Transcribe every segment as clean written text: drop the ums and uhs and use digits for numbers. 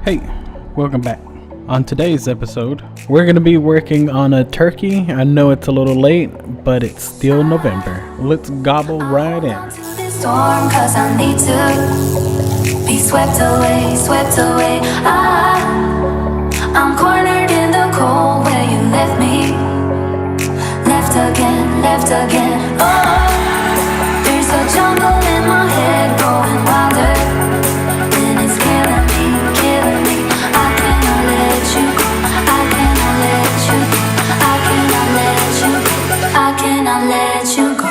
Hey, welcome back. On today's episode, we're going to be working on a turkey. I know it's a little late, but it's still November. Let's gobble right in. Storm, 'cause I need to be swept away, swept away. I'm cornered in the cold where you left me. Left again, left again. Oh, there's a jungle in my head growing wilder, and it's killing me, killing me. I cannot let you go. I cannot let you go. I cannot let you go. I cannot let you go.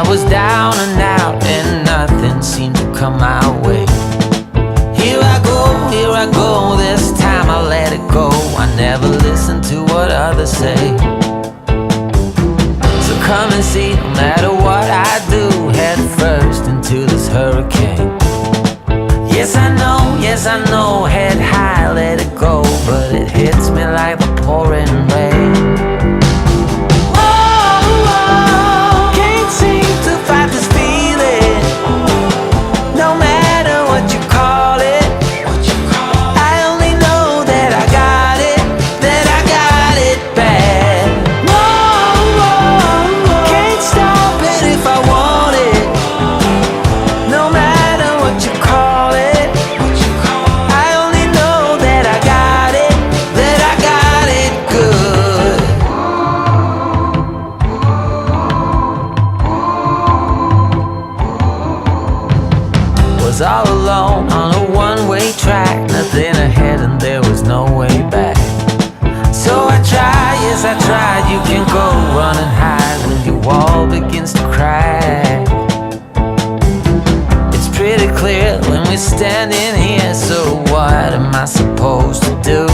was down and out and nothing seemed to come my way. Here I go, this time I let it go. I never listen to what others say. So come and see, no matter what I do, head first into this hurricane. Yes I know, head high, let it go, but it hits me like the pouring rain. Oh, can't seem to fight this feeling, no matter what you call it. I only know that I got it bad. Whoa, can't stop it if I want it, no matter what you call it. I only know that I got it good. Was all alone on a one-way track, nothing ahead and there was no way back. So I tried, yes I tried. You can go running high when your wall begins to crack. It's pretty clear when we're standing here, so what am I supposed to do?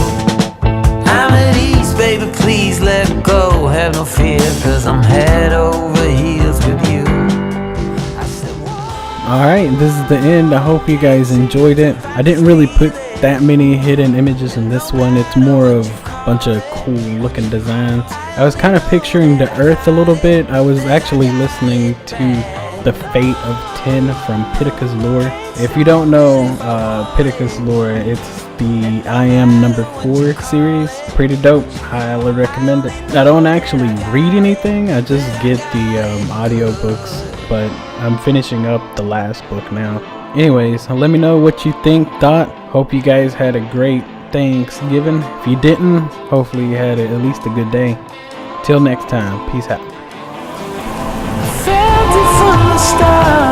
I'm at ease, baby, please let go. Have no fear, cause I'm head over heels with you. I said, Alright, this is the end. I hope you guys enjoyed it. I didn't really put that many hidden images in this one. It's more of a bunch of cool looking designs. I was kind of picturing the earth a little bit. I was actually listening to The Fate of 10 from Pitika's Lore. If you don't know Pitika's Lore, it's the I Am Number 4 series. Pretty dope. Highly recommend it. I don't actually read anything. I just get the audio books, but I'm finishing up the last book now. Anyways, let me know what you thought. Hope you guys had a great Thanksgiving. If you didn't, hopefully you had at least a good day. Till next time, peace out. felt it from the start.